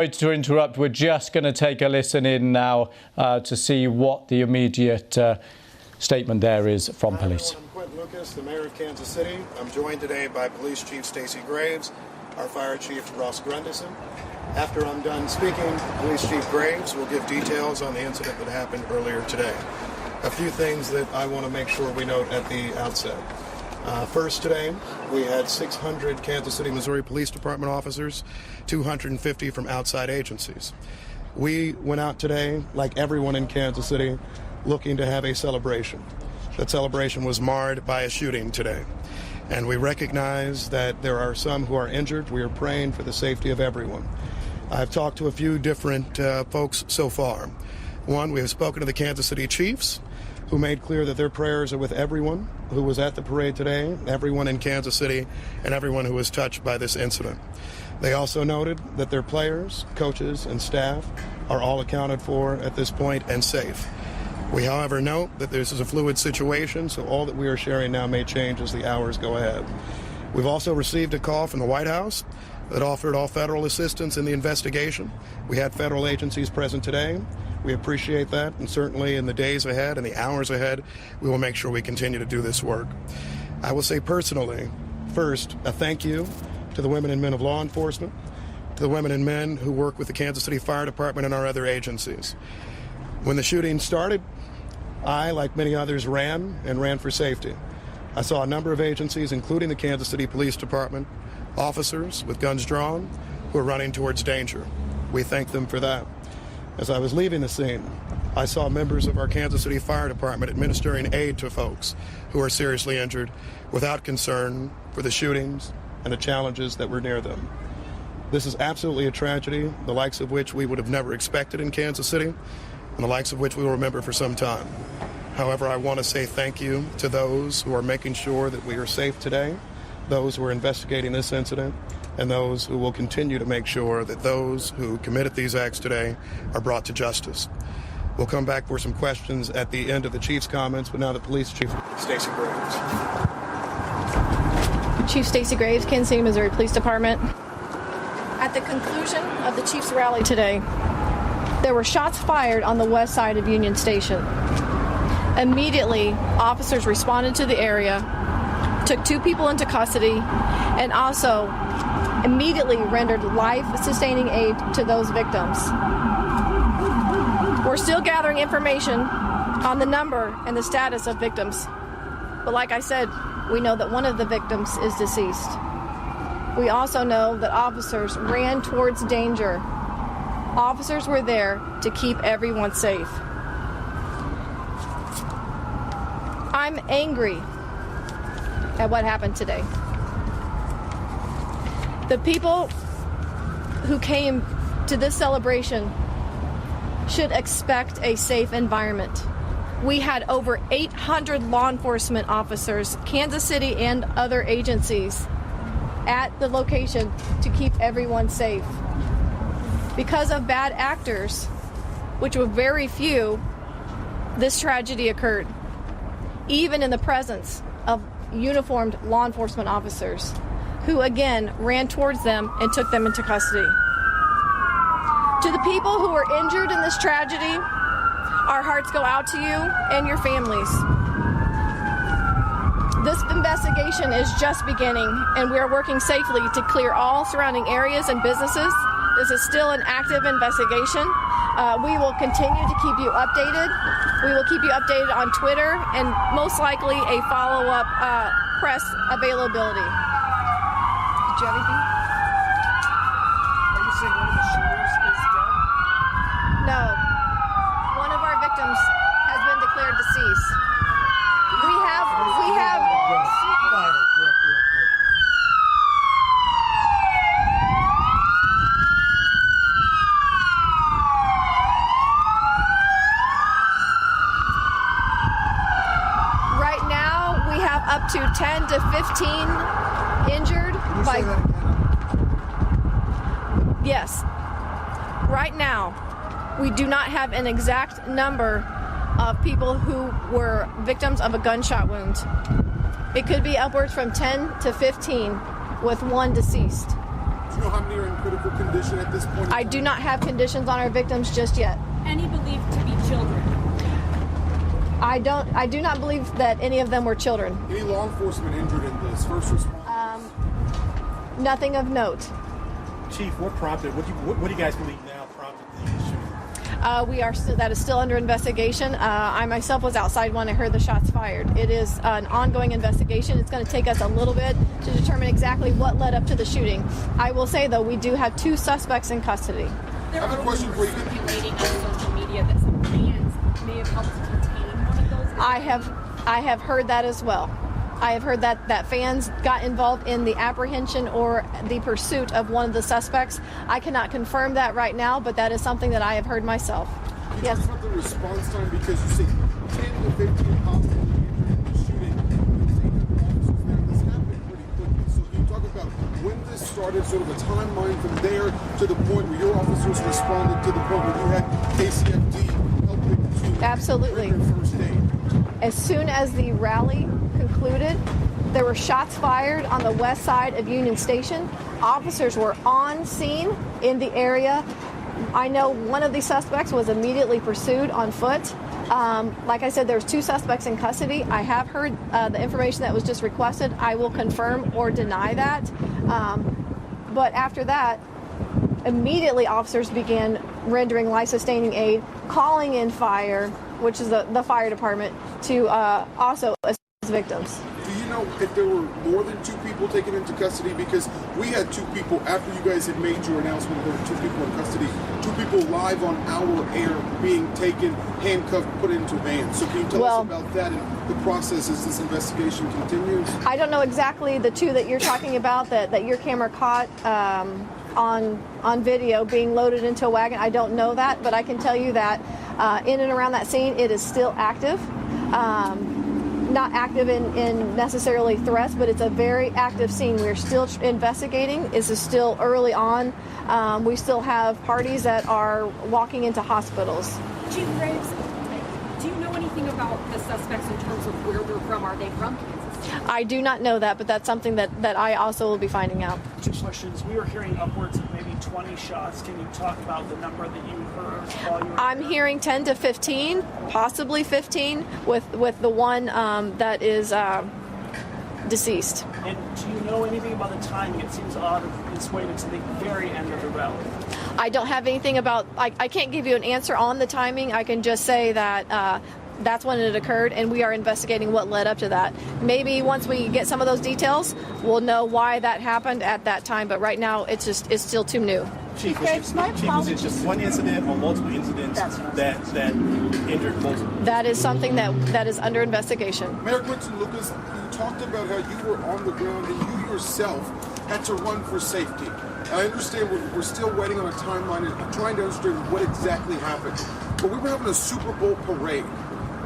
Sorry to interrupt. We're just going to take a listen in now to see what the immediate statement there is from police. I'm Quinton Lucas, the mayor of Kansas City. I'm joined today by Police Chief Stacey Graves, our Fire Chief Ross Grundison. After I'm done speaking, Police Chief Graves will give details on the incident that happened earlier today. A few things that I want to make sure we note at the outset. First, today, we had 600 Kansas City, Missouri Police Department officers, 250 from outside agencies. We went out today, like everyone in Kansas City, looking to have a celebration. That celebration was marred by a shooting today. And we recognize that there are some who are injured. We are praying for the safety of everyone. I've talked to a few different folks so far. One, we have spoken to the Kansas City Chiefs, who made clear that their prayers are with everyone who was at the parade today, everyone in Kansas City, and everyone who was touched by this incident. They also noted that their players, coaches, and staff are all accounted for at this point and safe. We, however, note that this is a fluid situation, so all that we are sharing now may change as the hours go ahead. We've also received a call from the White House that offered all federal assistance in the investigation. We had federal agencies present today. We appreciate that, and certainly in the days ahead and the hours ahead, we will make sure we continue to do this work. I will say personally, first, a thank you to the women and men of law enforcement, to the women and men who work with the Kansas City Fire Department and our other agencies. When the shooting started, I, like many others, ran for safety. I saw a number of agencies, including the Kansas City Police Department, officers with guns drawn who were running towards danger. We thank them for that. As I was leaving the scene, I saw members of our Kansas City Fire Department administering aid to folks who are seriously injured without concern for the shootings and the challenges that were near them. This is absolutely a tragedy, the likes of which we would have never expected in Kansas City, and the likes of which we will remember for some time. However, I want to say thank you to those who are making sure that we are safe today, those who are investigating this incident, and those who will continue to make sure that those who committed these acts today are brought to justice. We'll come back for some questions at the end of the Chief's comments, but now the Police Chief, Stacey Graves. Chief Stacey Graves, Kansas City, Missouri Police Department. At the conclusion of the Chiefs rally today, there were shots fired on the west side of Union Station. Immediately, officers responded to the area, took 2 people into custody, and also immediately rendered life-sustaining aid to those victims. We're still gathering information on the number and the status of victims. But like I said, we know that one of the victims is deceased. We also know that officers ran towards danger. Officers were there to keep everyone safe. I'm angry at what happened today. The people who came to this celebration should expect a safe environment. We had over 800 law enforcement officers, Kansas City and other agencies, at the location to keep everyone safe. Because of bad actors, which were very few, this tragedy occurred, even in the presence of uniformed law enforcement officers, who again ran towards them and took them into custody. To the people who were injured in this tragedy, our hearts go out to you and your families. This investigation is just beginning, and we are working safely to clear all surrounding areas and businesses. This is still an active investigation. We will continue to keep you updated. We will keep you updated on Twitter and most likely a follow-up press availability. Did you have anything? Are you saying one of the shooters is dead? No. One of our victims has been declared deceased. We have. Right now, we have up to 10 to 15 injured by. Yes. Right now, we do not have an exact number of people who were victims of a gunshot wound. It could be upwards from 10 to 15 with one deceased. Do you know how many are in critical condition at this point? I do not have conditions on our victims just yet. Any believed to be children? I do not believe that any of them were children. Any law enforcement injured in this? First responders? Nothing of note. Chief, what prompted? What do you guys believe now prompted the shooting? That is still under investigation. I myself was outside when I heard the shots fired. It is an ongoing investigation. It's going to take us a little bit to determine exactly what led up to the shooting. I will say, though, we do have 2 suspects in custody. There I have a question for you. circulating on social media that some fans may have helped contain one of those. I have heard that as well. I have heard that fans got involved in the apprehension or the pursuit of one of the suspects. I cannot confirm that right now, but that is something that I have heard myself. Can you Yes. talk about the response time? Because you say 10 to 15 hospitals injured in the shooting. There's 800 officers there. This happened pretty quickly. So can you talk about when this started, sort of a timeline from there to the point where your officers responded to the point where you had KCFD helping to Absolutely. render first aid? As soon as the rally concluded, there were shots fired on the west side of Union Station. Officers were on scene in the area. I know one of the suspects was immediately pursued on foot. Like I said, there's 2 suspects in custody. I have heard the information that was just requested. I will confirm or deny that. But after that, immediately officers began rendering life-sustaining aid, calling in fire, which is the fire department, to also assist victims. Do you know if there were more than 2 people taken into custody? Because we had 2 people, after you guys had made your announcement, there were 2 people in custody, 2 people live on our air being taken, handcuffed, put into vans. So can you tell us about that and the process as this investigation continues? I don't know exactly the 2 that you're talking about that your camera caught on video being loaded into a wagon. I don't know that, but I can tell you that in and around that scene, it is still active. Not active in necessarily threats, but it's a very active scene. We're still investigating. This is still early on. We still have parties that are walking into hospitals. Chief Graves, do you know anything about the suspects in terms of where they're from? Are they from Kansas City? I do not know that, but that's something that I also will be finding out. 2 questions. We were hearing upwards of maybe 20 shots. Can you talk about the number that you heard while you were I'm there? hearing 10 to 15, possibly 15, with the one that is deceased. And do you know anything about the timing? It seems odd it's waited to the very end of the rally. I don't have anything about, I can't give you an answer on the timing. I can just say that that's when it occurred, and we are investigating what led up to that. Maybe once we get some of those details, we'll know why that happened at that time, but right now it's still too new. Chief, Graves, my was it just one incident or multiple incidents that injured multiple? That is something that is under investigation. Mayor Quinton Lucas, you talked about how you were on the ground and you yourself had to run for safety. I understand we're still waiting on a timeline and trying to understand what exactly happened. But we were having a Super Bowl parade,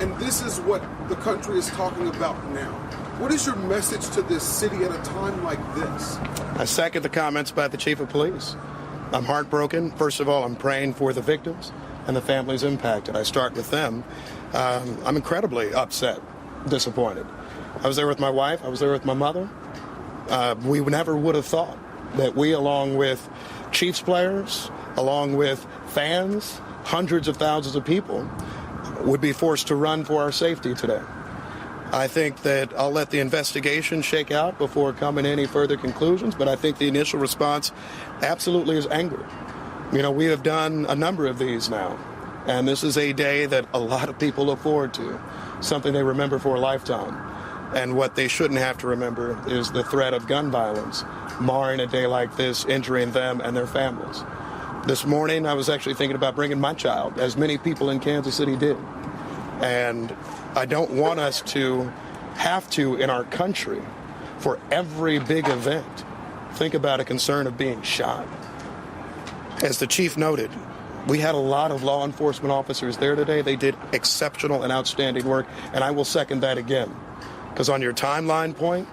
and this is what the country is talking about now. What is your message to this city at a time like this? I second the comments by the chief of police. I'm heartbroken. First of all, I'm praying for the victims and the families impacted. I start with them. I'm incredibly upset, disappointed. I was there with my wife. I was there with my mother. We never would have thought that we, along with Chiefs players, along with fans, hundreds of thousands of people, would be forced to run for our safety today. I think that I'll let the investigation shake out before coming to any further conclusions, but I think the initial response absolutely is anger. You know, we have done a number of these now, and this is a day that a lot of people look forward to, something they remember for a lifetime. And what they shouldn't have to remember is the threat of gun violence, marring a day like this, injuring them and their families. This morning, I was actually thinking about bringing my child, as many people in Kansas City did. And I don't want us to have to, in our country, for every big event, think about a concern of being shot. As the chief noted, we had a lot of law enforcement officers there today. They did exceptional and outstanding work, and I will second that again. Because on your timeline point,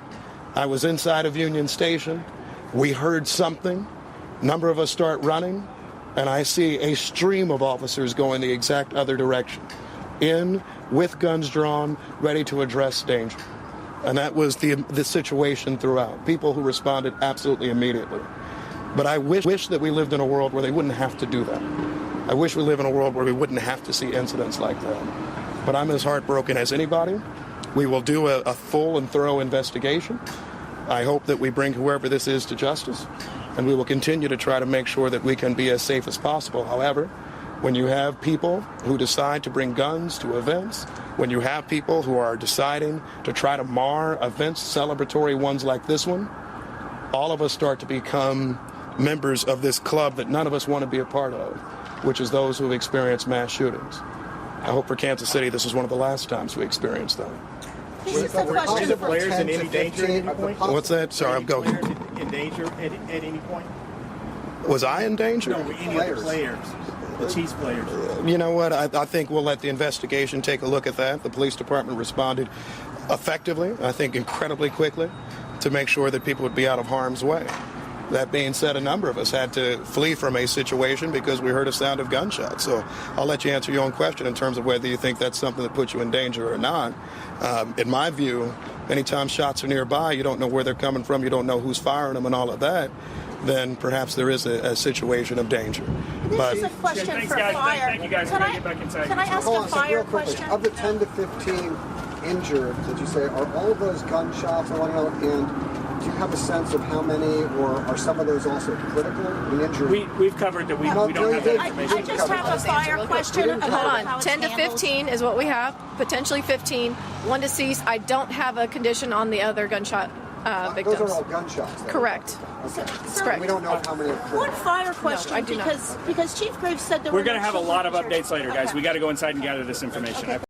I was inside of Union Station. We heard something. A number of us start running, and I see a stream of officers going the exact other direction, in with guns drawn, ready to address danger. And that was the situation throughout. People who responded absolutely immediately. But I wish that we lived in a world where they wouldn't have to do that. I wish we live in a world where we wouldn't have to see incidents like that. But I'm as heartbroken as anybody. We will do a full and thorough investigation. I hope that we bring whoever this is to justice, and we will continue to try to make sure that we can be as safe as possible. However, when you have people who decide to bring guns to events, when you have people who are deciding to try to mar events, celebratory ones like this one, all of us start to become members of this club that none of us want to be a part of, which is those who have experienced mass shootings. I hope for Kansas City this is one of the last times we experience them. Were the players in any danger at any point? What's that? Sorry, I'm going. In danger at any point? Was I in danger? No, were any of the players, the Chiefs players? You know what? I think we'll let the investigation take a look at that. The police department responded effectively, I think incredibly quickly, to make sure that people would be out of harm's way. That being said, a number of us had to flee from a situation because we heard a sound of gunshots. So I'll let you answer your own question in terms of whether you think that's something that puts you in danger or not. In my view, anytime shots are nearby, you don't know where they're coming from, you don't know who's firing them and all of that, then perhaps there is a situation of danger. This is a question Thanks, for guys. fire. Thank you, guys. Can Get back inside. I ask Hold a on a second, fire real quickly. question? Of the 10 to 15 injured that you say, are all of those gunshots? I want to know, and do you have a sense of how many, or are some of those also critical in injury? We've covered that. We No, don't have that I- information. I just have a fire question about Hold how on, it's 10 to handled. 15 is what we have, potentially 15, one deceased. I don't have a condition on the other gunshot victims. Those are all gunshots. though. Correct. Okay. So Correct. We don't know how many are critical. One fire question, I do not. because Chief Graves said there We're were going to have a lot of children injured. updates later, guys. We got to go inside and gather this information. Okay.